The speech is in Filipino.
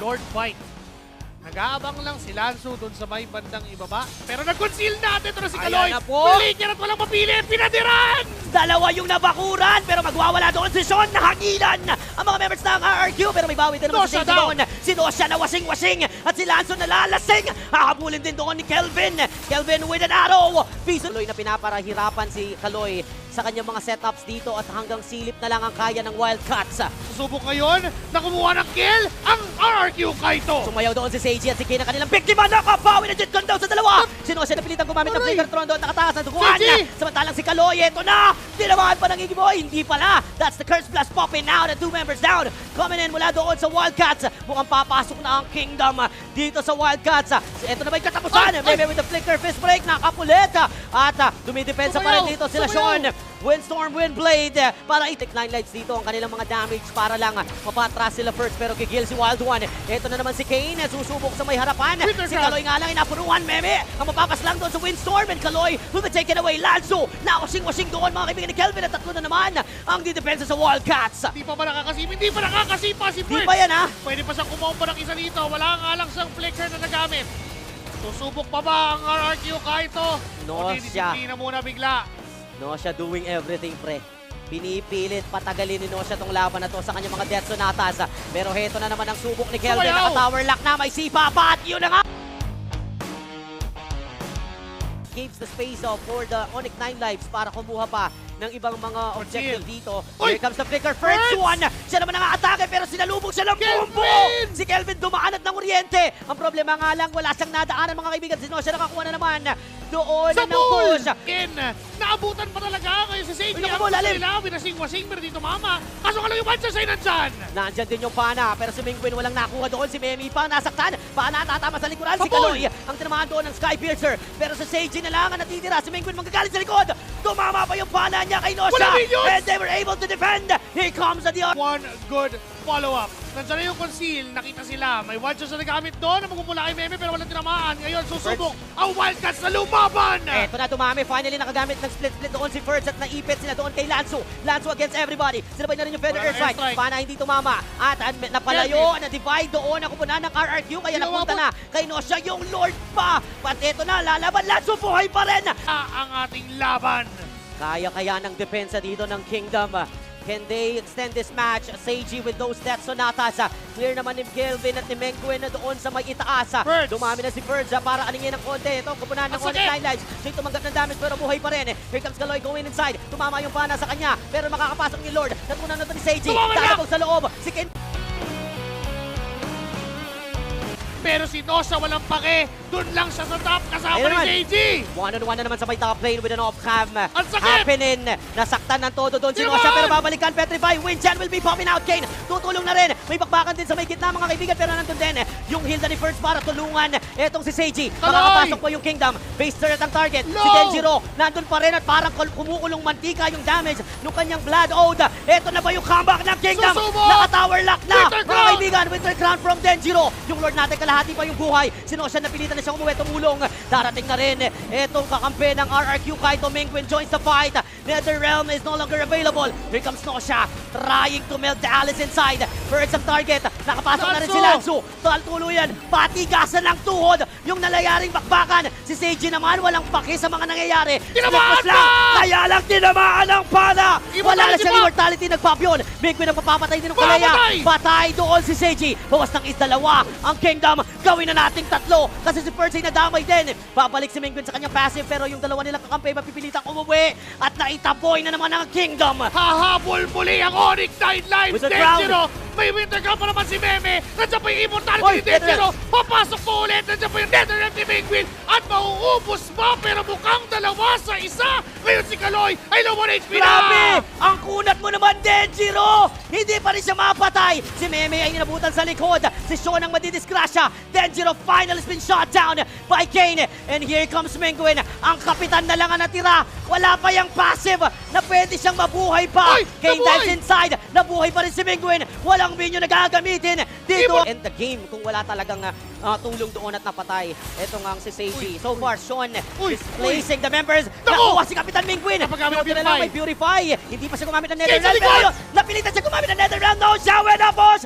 Lord fight. Nag-aabang lang si Lanzo doon sa may bandang ibaba. Pero nag-conceal natin ito na si Kaloy. Ayan na po. Linya at walang mapili. Pinadiran! Dalawa yung nabakuran, pero magwawala doon si Sean. Nahangilan ang mga members ng RRQ, pero may bawi din naman si Nosha Sage down. doon. Si Nosha na wasing-wasing at si Lanzo nalalasing. Hahabulin din doon ni Kelvin. Kelvin with an arrow. Kaloy na pinaparahirapan si Kaloy sa kanyang mga setups dito at hanggang silip na lang ang kaya ng Wildcats. Susubok ngayon na kumuha ng kill ang RRQ Kaito. Sumayaw doon si Seiji at si Kane ang kanilang biktima. Nakabawi na jet gun daw sa dalawa. Si Nosha napilitang gumamit ng flicker throne doon. Nakataas ang duguan. Seiji! Samantalang si Kaloy, eto na. Tinamaan pa ng Igiboy. Hindi pala. That's the curse blast popping out. And 2 members down. Coming in mula doon sa Wildcats. Mukhang papasok na ang Kingdom dito sa Wildcats. Eto na ba yung katapusan? Maybe with the flicker fist break. Nakapulit. At dumidepensa pa rin dito sila Sean. Windstorm, Windblade para i-take 9 lights dito ang kanilang mga damage para lang mapatras sila first pero gigil si Wild One. Ito na naman si Kane, susubok sa may harapan. Si Kaloy nga lang inapuruan, Meme. Ang mapapas lang doon sa Windstorm and Kaloy will be taken away. Lanzo, nakasing-wasing doon mga kaibigan ni Kelvin at tatlo na naman ang didepensa sa Wildcats. Hindi pa ba nakakasipa? Hindi pa nakakasipa si Di Bert. ba yan ha? Pwede pa siyang kumombo ng isa dito. Wala nga lang siyang flicker na nagamit. Susubok pa ba ang RRQ Kaito? No, O didisiplina muna bigla. Nosha doing everything, pre. Pinipilit patagalin ni Nosha tong laban na to sa kanyang mga Death Sonatas. Pero heto na naman ang subok ni Kelvin. Sumayaw! Naka-tower lock na, may sipa pa at yun na nga! Gives the space for the Onyx 9 lives para kumuha pa ng ibang mga objective dito. Uy! Here comes the flicker. First one! Siya naman ang atake pero sinalubog siya ng bumbo! Kelvin! Si Kelvin dumaan at ng kuryente. Ang problema nga lang, wala siyang nadaanan mga kaibigan. Si Nosha nakakuha na naman doon Sa ng pool! push. Ken, naabutan pa talaga ngayon si Seiji. Uy, naku Ang po, lalim. nila, winasing-wasing pero dito mama. Kaso ka lang yung Manchester sa'yo nandyan. Nandyan din yung Pana, pero si Mingwin walang nakuha doon. Si Memi pa nasaktan. Pana tatama sa likuran. Si Pabol! Kaloy ang tinamaan doon ng Skypiercer. Pero sa Seiji na lang ang natitira. Si Mingwin manggagalit sa likod. Tumama pa yung Pana niya kay Nosha. Wala minions! And they were able to defend. Here comes the One good follow-up. Nandiyan na yung conceal, nakita sila. May one shot na nagamit doon na magmumula kay Meme pero walang tinamaan. Ngayon susubok ang Wildcats na lumaban! Eto na dumami. Finally nakagamit ng split-split doon si Ferds at naipit sila doon kay Lanzo. Lanzo against everybody. Sinabay na rin yung Feather Walang Airstrike. airstrike. Pana hindi tumama. At napalayo, na-divide doon ang kupunan ng RRQ. Kaya Ginawa napunta po. na kay Nosha yung Lord pa. But eto na, lalaban. Lanzo buhay pa rin. Ang ating laban. Kaya ng depensa dito ng Kingdom. Can they extend this match? Seiji with those Death Sonatas. Clear naman ni Kelvin at ni Mengguin na doon sa may itaas. Birds. Dumami na si Birds para alingin ng konti. Ito, kupunan ng Ang Onyx sakit. 9 lives. Siya tumanggap ng damage pero buhay pa rin. Here comes Kaloy going inside. Tumama yung Pana sa kanya. Pero makakapasok ni Lord. Natunan na ito ni Seiji. Tumama na! Talabog sa loob. Si Ken. Pero si Nosha walang pake. Doon lang siya sa top kasama Ayun ni naman. Seiji. One-on-one na naman sa may top lane with an off-cam Ang sakit! happening. Nasaktan ng todo doon si Tinaman! Nosha pero babalikan Petrify. Windjan will be popping out. Kane tutulong na rin. May bakbakan din sa may gitna mga kaibigan pero nandun din yung Hilda ni First para tulungan etong si Seiji. Kaloy! Makakapasok po yung Kingdom. Base turret ang target. Si No! Denjiro nandun pa rin at parang kumukulong mantika yung damage ng kanyang Blood Ode. Eto na ba yung comeback ng Kingdom? Susubo! Naka-tower lock na Winter mga Crown! kaibigan. Winter Crown from Denjiro. Yung Lord natin kalahati pa yung buhay. Si Nosha napilitan na siyang umuwi, tumulong. Darating na rin etong kakampi ng RRQ. Kaito Mingwin joins the fight. NetherRealm is no longer available. Here comes Nosha trying to melt the Alice inside. Birds ang target. Nakapasok na rin si Lanzo. Tuluyan. Patigasan ng tuhod. Yung nalayaring bakbakan. Si Seiji naman walang paki sa mga nangyayari. Tinamaan Slipos lang. pa! Kaya lang tinamaan ang Pana. Wala na Immortality siyang pa! immortality. Nagpapyon. Mingwin ang papapatay din ng kalaya. Papatay! Patay doon si Seiji. Bawas ng is-dalawa. Ang Kingdom, gawin na nating tatlo. Kasi si Percy nadamay din. Babalik si Mingwin sa kanyang passive pero yung dalawa nilang kakampi mapipilitang umuwi. At naitaboy na naman ang Kingdom. Hahabol muli ang Onyx 9 lives. With the Denjiro. May Winter Crown pa naman si Meme. Nandiyan pa yung immortality Oy, ni Denjiro. Papasok po ulit. Nandiyan pa yung NetherRealm ni Mingwin. At mauubos pa pero mukhang dalawa sa isa. Ngayon si Kaloy ay low 1 HP na. Grabe! Ang kunat mo naman, Denjiro! Hindi pa rin siya mapatay. Si Meme ay inabutan sa likod. Si Sean ang madidisgrasya. Denjiro finally has been shot down by Kane. And here comes Mingwin. Ang kapitan na lang ang natira. Wala pa yung passive na pwede siyang mabuhay pa. Ay, Kane nabuhay! dives inside. Nabuhay pa rin si Mingwin. Walang minion na gagamitin dito. Ibo- End the game kung wala talagang tulong doon at napatay. Ito nga ang si Seiji. So far, Sean Uy, displacing the members. Naku! Nakuha si Kapitan Mingwin. Napagamit ng Buti na lang may Purify. Hindi pa siya gumamit ng Kane sa Netherrealm. likod! Pero napilitan siya gumamit ng Netherrealm. No siya with a boss.